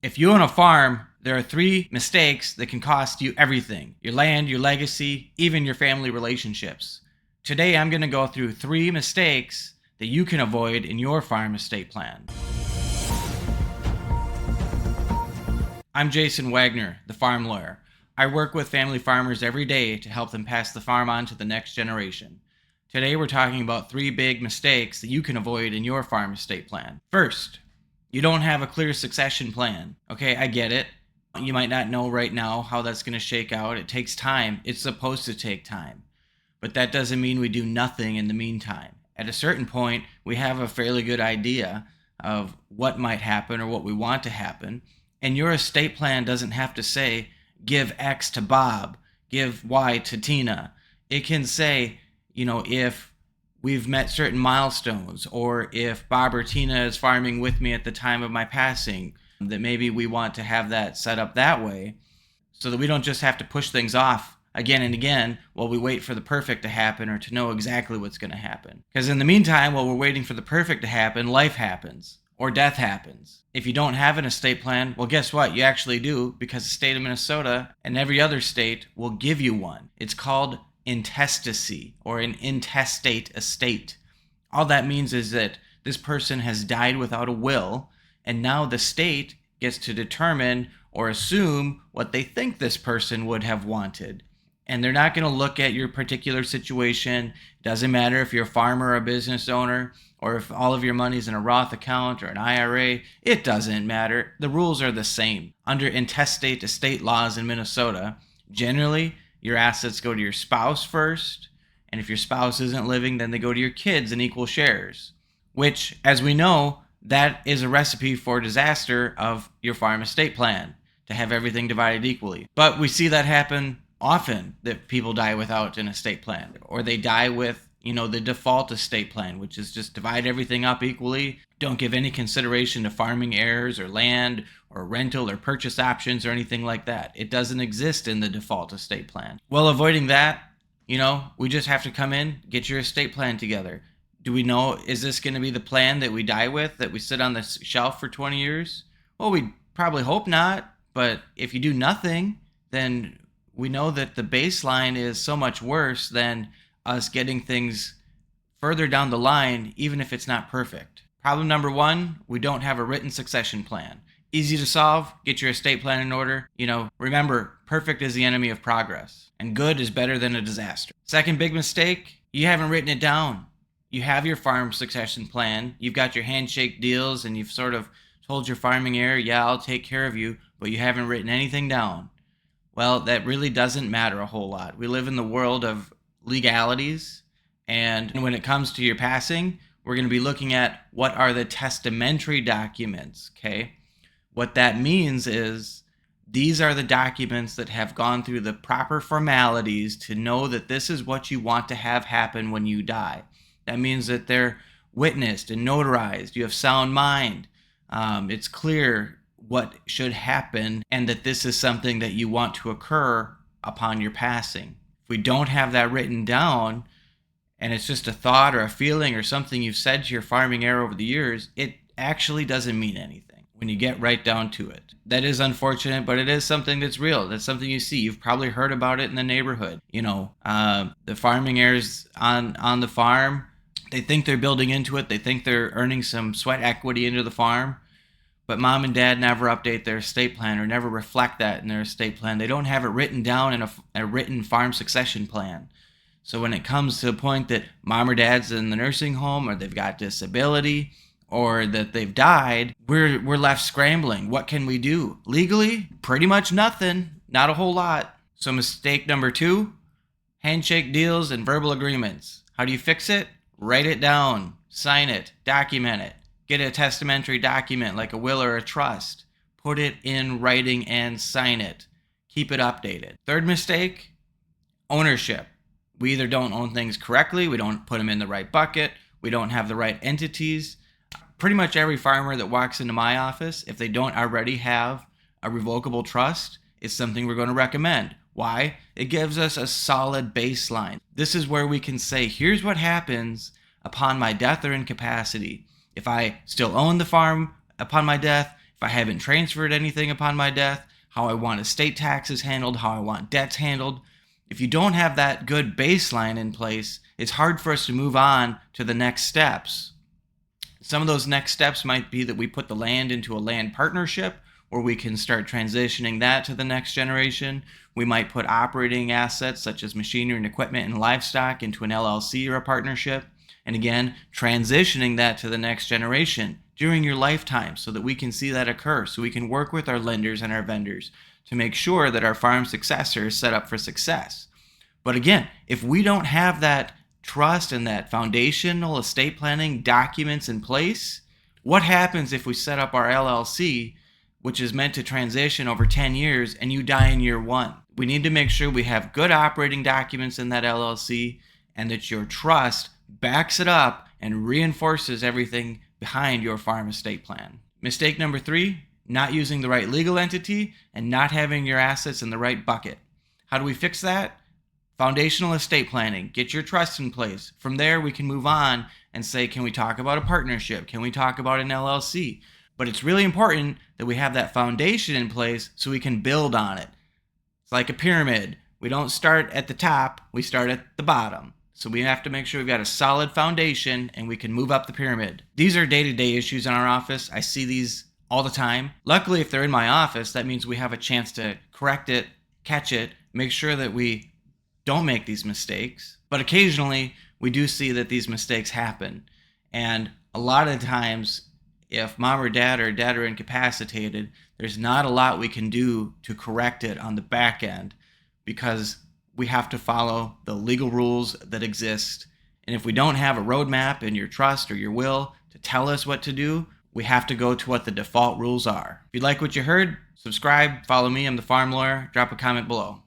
If you own a farm, there are 3 mistakes that can cost you everything: your land, your legacy, even your family relationships. Today, I'm going to go through 3 mistakes that you can avoid in your farm estate plan. I'm Jason Wagner, the farm lawyer. I work with family farmers every day to help them pass the farm on to the next generation. Today, we're talking about 3 big mistakes that you can avoid in your farm estate plan. First, you don't have a clear succession plan. Okay, I get it. You might not know right now how that's going to shake out. It takes time. It's supposed to take time. But that doesn't mean we do nothing in the meantime. At a certain point, we have a fairly good idea of what might happen or what we want to happen. And your estate plan doesn't have to say, give X to Bob, give Y to Tina. It can say, if we've met certain milestones, or if Bob or Tina is farming with me at the time of my passing, that maybe we want to have that set up that way so that we don't just have to push things off again and again while we wait for the perfect to happen or to know exactly what's going to happen. Because in the meantime, while we're waiting for the perfect to happen, life happens or death happens. If you don't have an estate plan, well, guess what? You actually do, because the state of Minnesota and every other state will give you one. It's called intestacy, or an intestate estate. All that means is that this person has died without a will, and now the state gets to determine or assume what they think this person would have wanted. And they're not going to look at your particular situation. It doesn't matter if you're a farmer or a business owner, or if all of your money's in a Roth account or an IRA. It doesn't matter. The rules are the same. Under intestate estate laws in Minnesota, generally, your assets go to your spouse first, and if your spouse isn't living, then they go to your kids in equal shares, which, as we know, that is a recipe for disaster of your farm estate plan, to have everything divided equally. But we see that happen often, that people die without an estate plan, or they die with the default estate plan, which is just divide everything up equally. Don't give any consideration to farming heirs or land or rental or purchase options or anything like that. It doesn't exist in the default estate plan. Well, avoiding that, we just have to come in, get your estate plan together. Do we know, is this going to be the plan that we die with, that we sit on the shelf for 20 years? Well, we probably hope not, but if you do nothing, then we know that the baseline is so much worse than us getting things further down the line, even if it's not perfect. Problem number 1, we don't have a written succession plan. Easy to solve. Get your estate plan in order. Remember, perfect is the enemy of progress, and good is better than a disaster. Second big mistake, you haven't written it down. You have your farm succession plan. You've got your handshake deals, and you've sort of told your farming heir, yeah, I'll take care of you, but you haven't written anything down. Well, that really doesn't matter a whole lot. We live in the world of legalities, and when it comes to your passing, we're going to be looking at what are the testamentary documents, okay? What that means is these are the documents that have gone through the proper formalities to know that this is what you want to have happen when you die. That means that they're witnessed and notarized. You have sound mind. It's clear what should happen, and that this is something that you want to occur upon your passing. If we don't have that written down, and it's just a thought or a feeling or something you've said to your farming heir over the years, it actually doesn't mean anything when you get right down to it. That is unfortunate, but it is something that's real. That's something you see. You've probably heard about it in the neighborhood. The farming heirs on the farm, they think they're building into it. They think they're earning some sweat equity into the farm. But mom and dad never update their estate plan or never reflect that in their estate plan. They don't have it written down in a written farm succession plan. So when it comes to the point that mom or dad's in the nursing home, or they've got disability, or that they've died, we're left scrambling. What can we do? Legally, pretty much nothing. Not a whole lot. So mistake number 2, handshake deals and verbal agreements. How do you fix it? Write it down, sign it, document it. Get a testamentary document like a will or a trust. Put it in writing and sign it. Keep it updated. Third mistake, ownership. We either don't own things correctly, we don't put them in the right bucket, we don't have the right entities. Pretty much every farmer that walks into my office, if they don't already have a revocable trust, is something we're going to recommend. Why? It gives us a solid baseline. This is where we can say, here's what happens upon my death or incapacity. If I still own the farm upon my death, if I haven't transferred anything upon my death, how I want estate taxes handled, how I want debts handled. If you don't have that good baseline in place, it's hard for us to move on to the next steps. Some of those next steps might be that we put the land into a land partnership, or we can start transitioning that to the next generation. We might put operating assets such as machinery and equipment and livestock into an LLC or a partnership. And again, transitioning that to the next generation during your lifetime so that we can see that occur, so we can work with our lenders and our vendors to make sure that our farm successor is set up for success. But again, if we don't have that trust and that foundational estate planning documents in place, what happens if we set up our LLC, which is meant to transition over 10 years, and you die in year 1? We need to make sure we have good operating documents in that LLC and that your trust backs it up and reinforces everything behind your farm estate plan. Mistake number 3, not using the right legal entity and not having your assets in the right bucket. How do we fix that? Foundational estate planning. Get your trust in place. From there, we can move on and say, can we talk about a partnership? Can we talk about an LLC? But it's really important that we have that foundation in place so we can build on it. It's like a pyramid. We don't start at the top, we start at the bottom. So we have to make sure we've got a solid foundation and we can move up the pyramid. These are day-to-day issues in our office. I see these all the time. Luckily, if they're in my office, that means we have a chance to correct it, catch it, make sure that we don't make these mistakes. But occasionally, we do see that these mistakes happen. And a lot of times, if mom or dad are incapacitated, there's not a lot we can do to correct it on the back end because we have to follow the legal rules that exist. And if we don't have a roadmap in your trust or your will to tell us what to do, we have to go to what the default rules are. If you like what you heard, subscribe, follow me, I'm the Farm Lawyer, drop a comment below.